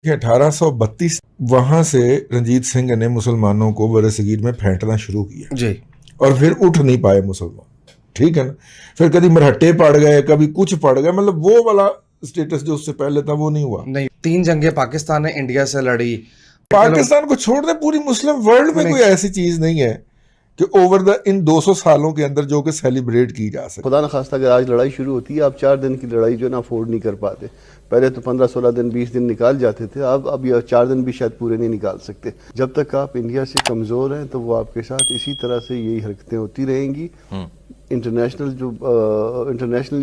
1832 वहां से रंजीत सिंह ने मुसलमानों को बरसगीर में फेंटना शुरू किया जी, और फिर उठ नहीं पाए मुसलमान, ठीक है ना। फिर कभी मरहट्टे पड़ गए, कभी कुछ पड़ गए, मतलब वो वाला स्टेटस जो उससे पहले था वो नहीं हुआ। नहीं, 3 जंगें पाकिस्तान ने इंडिया से लड़ी। पाकिस्तान को छोड़ दे, पूरी मुस्लिम वर्ल्ड में कोई ऐसी चीज नहीं है कि ओवर इन 200 सालों के अंदर जो कि सेलिब्रेट की जा सके। खुदा न खास्ता अगर आज लड़ाई शुरू होती है, आप 4 दिन की लड़ाई जो है ना अफोर्ड नहीं कर पाते। पहले तो 15-16 दिन 20 दिन निकाल जाते थे, अब ये 4 दिन भी शायद पूरे नहीं निकाल सकते। जब तक आप इंडिया से कमज़ोर हैं तो वो आपके साथ इसी तरह से यही हरकतें होती रहेंगी। इंटरनेशनली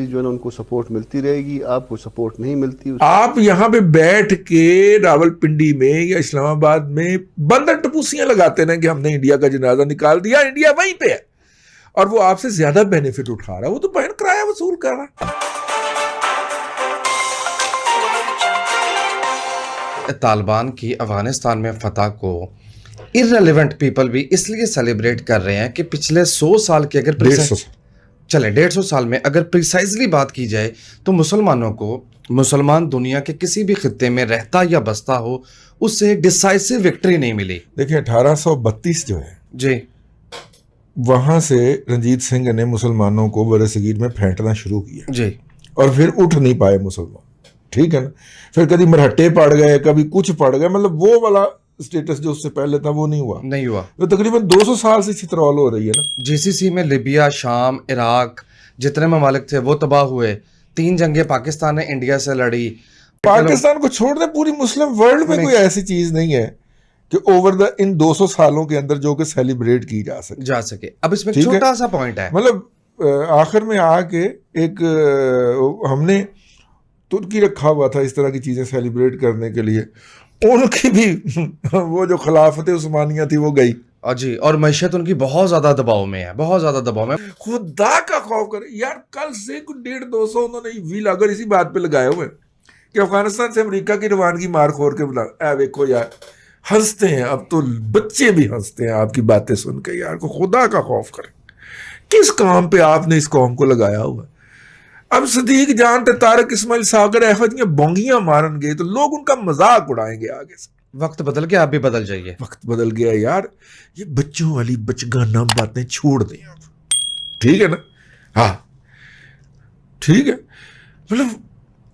जो है ना उनको सपोर्ट मिलती रहेगी, आपको सपोर्ट नहीं मिलती। आप यहाँ पे बैठ के रावलपिंडी में या इस्लामाबाद में बंदर टपूसियां लगाते हैं कि हमने इंडिया का जनाजा निकाल दिया, इंडिया वहीं पे है और वो आपसे ज्यादा बेनिफिट उठा रहा है, वो तो बहन किराया वसूल कर रहा है। तालिबान की अफगानिस्तान में फतह को इररिलेवेंट पीपल भी इसलिए सेलिब्रेट कर रहे हैं कि पिछले 100 साल के अगर 150 साल में अगर प्रिसाइजली बात की जाए तो मुसलमानों को, मुसलमान दुनिया के किसी भी खित्ते में रहता या बसता हो, उससे डिसाइसिव विक्ट्री नहीं मिली। देखिए 1832 जो है जी, वहां से रंजीत सिंह ने मुसलमानों को बरसगीर में फेंटना शुरू किया जी, और फिर उठ नहीं पाए मुसलमान, ठीक है ना। फिर कभी मरहट्टे पड़ गए, कभी कुछ पड़ गए, मतलब वो वाला स्टेटस जो उससे पहले था वो नहीं हुआ। तो तकरीबन 200 साल से छितरौल हो रही है ना। जीसीसी में लिबिया, शाम, इराक जितने ममालिक थे वो तबाह हुए। 3 जंगें पाकिस्तान ने इंडिया से लड़ी। पाकिस्तान को छोड़ दे, पूरी मुस्लिम वर्ल्ड में कोई ऐसी चीज नहीं है कि ओवर इन 200 सालों के अंदर जो कि सेलिब्रेट की जा सके। अब इसमें छोटा सा पॉइंट है, मतलब आखिर में आके एक हमने तुर्की रखा हुआ था इस तरह की चीजें सेलिब्रेट करने के लिए, उनकी भी वो जो खिलाफत उस्मानिया थी वो गई जी, और मैशत उनकी बहुत ज्यादा दबाव में है, बहुत ज्यादा दबाव में। खुदा का खौफ करे यार, कल से कुछ 150-200 उन्होंने व्हील अगर इसी बात पे लगाए हुए कि अफगानिस्तान से अमेरिका की रवानगी मार खोर के बुला, देखो यार हंसते हैं, अब तो बच्चे भी हंसते हैं आपकी बातें सुन के। यार को खुदा का खौफ करे, किस काम पे आपने इस कौम को लगाया हुआ। अब सदीक जान ते तारक इस्माइल सागर ऐसा बोंगियां मारेंगे तो लोग उनका मजाक उड़ाएंगे आगे से। वक्त बदल गया, आप भी बदल जाइए। वक्त बदल गया यार, ये बच्चों वाली बचगाना बातें छोड़ दें आप, ठीक है ना। हाँ ठीक है, मतलब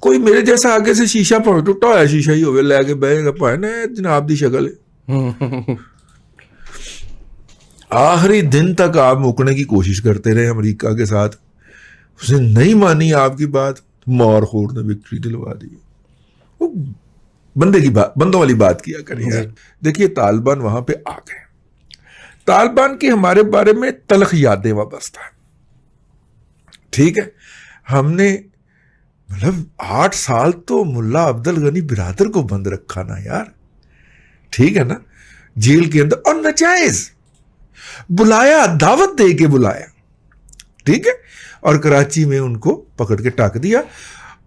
कोई मेरे जैसा आगे से शीशा भावे टुटा होया शीशा ही होवे लैके बहेगा भाई ना जनाब दी शक्ल है। आखिरी दिन तक आप मुकने की कोशिश करते रहे अमेरिका के साथ, उसने नहीं मानी आपकी बात, मार खोर ने विक्ट्री दिलवा दी। वो बंदे की बात, बंदों वाली बात किया करें। देखिए तालिबान वहां पे आ गए, तालिबान की हमारे बारे में तलख यादें वाबस्ता है, ठीक है। हमने मतलब 8 साल तो मुल्ला अब्दुल गनी बिरादर को बंद रखा ना यार, ठीक है ना, जेल के अंदर, और नजायज बुलाया, दावत दे के बुलाया, ठीक है, और कराची में उनको पकड़ के टाक दिया।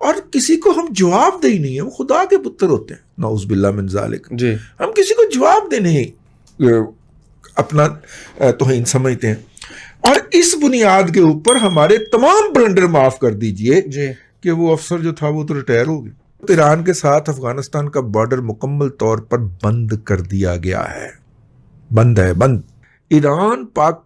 और किसी को हम जवाब दे ही नहीं है, वो खुदा के पुत्र होते हैं, नाउज़ बिल्लाह मिन ज़ालिक जी। हम किसी को जवाब देने अपना तौहीन समझते हैं, और इस बुनियाद के ऊपर हमारे तमाम ब्लंडर माफ कर दीजिए कि वो अफसर जो था वो तो रिटायर हो गया। ईरान के साथ अफगानिस्तान का बॉर्डर मुकम्मल तौर पर बंद कर दिया गया है, बंद है, बंद। ईरान पाक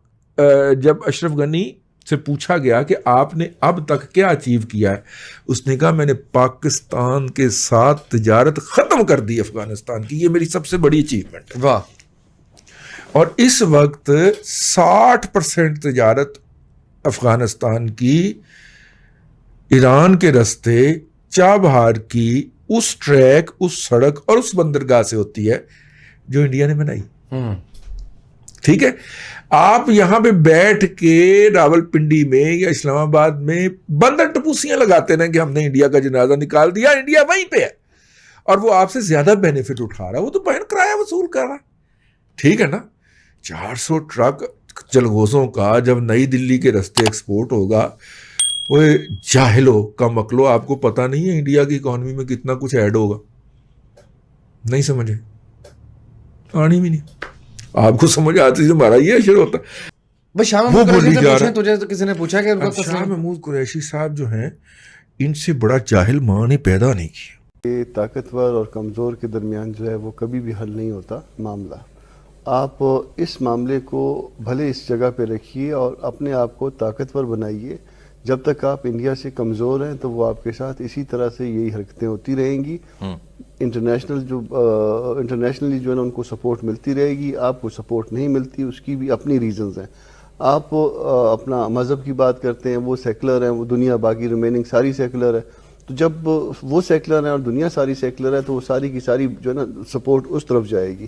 जब अशरफ गनी से पूछा गया कि आपने अब तक क्या अचीव किया है, उसने कहा मैंने पाकिस्तान के साथ तिजारत खत्म कर दी अफगानिस्तान की, ये मेरी सबसे बड़ी अचीवमेंट है। वाह। और इस वक्त 60% तिजारत अफगानिस्तान की ईरान के रास्ते चाबहार की उस ट्रैक, उस सड़क और उस बंदरगाह से होती है जो इंडिया ने बनाई, ठीक है। आप यहां पे बैठ के रावलपिंडी में या इस्लामाबाद में बंदर टपूसियां लगाते हैं कि हमने इंडिया का जनाजा निकाल दिया, इंडिया वहीं पे है और वो आपसे ज्यादा बेनिफिट उठा रहा है, वो तो बहन किराया वसूल कर रहा है, ठीक है ना। 400 ट्रक जलगोजों का जब नई दिल्ली के रास्ते एक्सपोर्ट होगा, वो जाहिलो का मकलो, आपको पता नहीं है इंडिया की इकॉनमी में कितना कुछ ऐड होगा, नहीं समझे, आनी भी नहीं, आपको समझ आती है हमारा ये अशर होता। वो बोली जा रहा है, तुझे तो किसी ने पूछा कि शाह महमूद कुरैशी साहब जो हैं, इनसे बड़ा जाहिल मां ने पैदा नहीं किया। کہ طاقتور اور کمزور کے درمیان جو ہے وہ کبھی بھی حل نہیں ہوتا معاملہ. آپ اس معاملے کو بھلے اس جگہ پہ رکھیے اور اپنے آپ کو طاقتور بنائیے. جب تک آپ انڈیا سے کمزور ہیں تو وہ آپ کے ساتھ اسی طرح سے یہی حرکتیں ہوتی رہیں گی. انٹرنیشنلی جو ہے نا ان کو سپورٹ ملتی رہے گی, آپ کو سپورٹ نہیں ملتی, اس کی بھی اپنی ریزنز ہیں. آپ اپنا مذہب کی بات کرتے ہیں, وہ سیکولر ہیں, وہ دنیا باقی ریمیننگ ساری سیکولر ہے. تو جب وہ سیکولر ہیں اور دنیا ساری سیکولر ہے تو وہ ساری کی ساری جو ہے نا سپورٹ اس طرف جائے گی.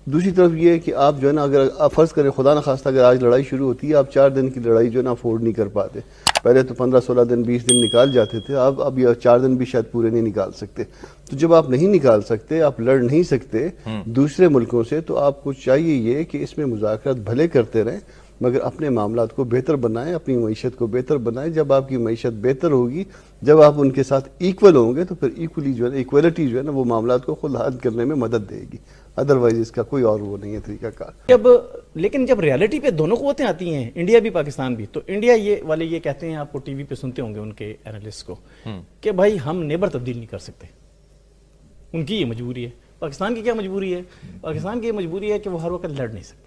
دوسری طرف یہ ہے کہ آپ جو ہے نا اگر آپ فرض کریں خدا نخواستہ اگر آج لڑائی شروع ہوتی ہے, آپ 4 دن کی لڑائی جو ہے نا افورڈ نہیں کر پاتے. پہلے تو 15-16 دن 20 دن نکال جاتے تھے, اب یہ 4 دن بھی شاید پورے نہیں نکال سکتے. تو جب آپ نہیں نکال سکتے, آپ لڑ نہیں سکتے دوسرے ملکوں سے, تو آپ کو چاہیے یہ کہ اس میں مذاکرات بھلے کرتے رہیں مگر اپنے معاملات کو بہتر بنائیں, اپنی معیشت کو بہتر بنائیں. جب آپ کی معیشت بہتر ہوگی, جب آپ ان کے ساتھ ایکول ہوں گے, تو پھر ایکولی جو ہے نا ایکویلٹی جو ہے نا وہ معاملات کو خود حل کرنے میں مدد دے گی. ادروائز اس کا کوئی اور وہ نہیں ہے طریقہ کار. لیکن جب ریالٹی پہ دونوں قوتیں آتی ہیں, انڈیا بھی پاکستان بھی, تو انڈیا یہ کہتے ہیں, آپ کو ٹی وی پہ سنتے ہوں گے ان کے اینالسٹ کو, کہ بھائی ہم نیبر تبدیل نہیں کر سکتے. ان کی یہ مجبوری ہے. پاکستان کی کیا مجبوری ہے؟ پاکستان کی یہ مجبوری ہے کہ وہ ہر وقت لڑ نہیں سکتا.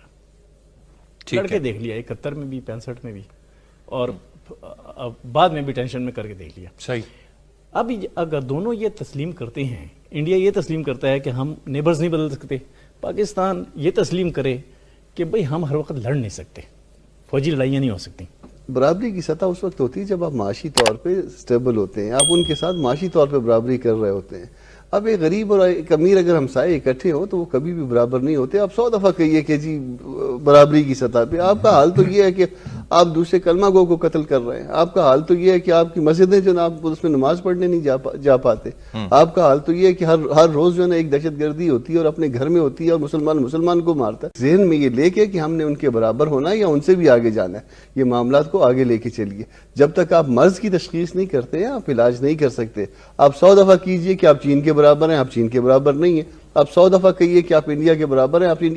لڑ کے دیکھ لیا 71 میں بھی, 65 میں بھی, اور بعد میں بھی ٹینشن میں کر کے دیکھ لیا. صحیح. اب اگر دونوں یہ تسلیم کرتے ہیں, انڈیا یہ تسلیم کرتا ہے کہ ہم نیبرز نہیں بدل سکتے, پاکستان یہ تسلیم کرے کہ بھئی ہم ہر وقت لڑ نہیں سکتے, فوجی لڑائیاں نہیں ہو سکتی. برابری کی سطح اس وقت ہوتی ہے جب آپ معاشی طور پہ سٹیبل ہوتے ہیں, آپ ان کے ساتھ معاشی طور پہ برابری کر رہے ہوتے ہیں. اب ایک غریب اور ایک امیر اگر ہمسائے اکٹھے ہوں تو وہ کبھی بھی برابر نہیں ہوتے. آپ 100 دفعہ کہیے کہ جی برابری کی سطح پہ, آپ کا حال تو یہ ہے کہ آپ دوسرے کلمہ گو کو قتل کر رہے ہیں. آپ کا حال تو یہ ہے کہ آپ کی مسجدیں جو نا آپ اس میں نماز پڑھنے نہیں جا پاتے. آپ کا حال تو یہ ہے کہ ہر روز جو ہے نا ایک دہشت گردی ہوتی ہے اور اپنے گھر میں ہوتی ہے اور مسلمان کو مارتا ہے. ذہن میں یہ لے کے کہ ہم نے ان کے برابر ہونا ہے یا ان سے بھی آگے جانا ہے, یہ معاملات کو آگے لے کے چلیے. جب تک آپ مرض کی تشخیص نہیں کرتے ہیں آپ علاج نہیں کر سکتے. آپ 100 دفعہ کیجئے کہ آپ چین کے برابر ہیں, آپ چین کے برابر نہیں ہیں. آپ 100 دفعہ کہیے کہ آپ انڈیا کے برابر ہیں, آپ انڈیا